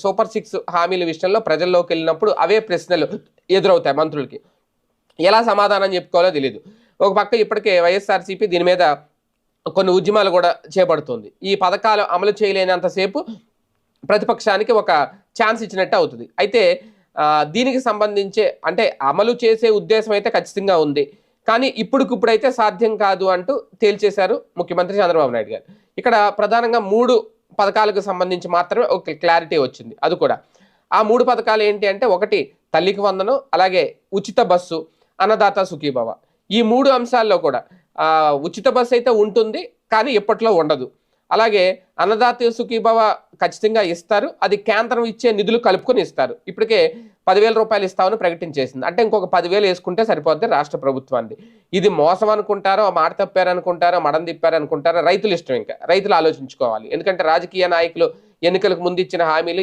Super 6 హామీల విషయంలో ప్రజల్లోకి వెళ్ళినప్పుడు అవే ప్రశ్నలు ఎదురవుతాయి మంత్రులకి. ఎలా సమాధానం చెప్పుకోవాలో తెలియదు. ఒక పక్క ఇప్పటికే వైఎస్ఆర్సీపీ దీని మీద కొన్ని ఉద్యమాలు కూడా చేపడుతుంది. ఈ పథకాలు అమలు చేయలేనంతసేపు ప్రతిపక్షానికి ఒక ఛాన్స్ ఇచ్చినట్టు అవుతుంది. అయితే దీనికి సంబంధించే అంటే అమలు చేసే ఉద్దేశం అయితే ఖచ్చితంగా ఉంది. కానీ ఇప్పుడికిప్పుడైతే సాధ్యం కాదు అంటూ తేల్చేశారు ముఖ్యమంత్రి చంద్రబాబు నాయుడు గారు. ఇక్కడ ప్రధానంగా 3 పథకాలకు సంబంధించి మాత్రమే ఒక క్లారిటీ వచ్చింది. అది కూడా ఆ 3 పథకాలు ఏంటి అంటే, ఒకటి తల్లికి వందనం, అలాగే ఉచిత బస్సు, అన్నదాత సుఖీభవ. ఈ 3 అంశాల్లో కూడా ఉచిత బస్సు అయితే ఉంటుంది, కానీ ఇప్పట్లో ఉండదు. అలాగే అన్నదాత సుఖీభవ ఖచ్చితంగా ఇస్తారు, అది కేంద్రం ఇచ్చే నిధులు కలుపుకొని ఇస్తారు. ఇప్పటికే 10,000 రూపాయలు ఇస్తామని ప్రకటించేసింది. అంటే ఇంకొక 10,000 వేసుకుంటే సరిపోద్ది రాష్ట్ర ప్రభుత్వాన్ని. ఇది మోసం అనుకుంటారో, మాట తప్పారనుకుంటారో, మడం తిప్పారనుకుంటారో రైతులు ఇష్టం. ఇంకా రైతులు ఆలోచించుకోవాలి. ఎందుకంటే రాజకీయ నాయకులు ఎన్నికలకు ముందు ఇచ్చిన హామీలు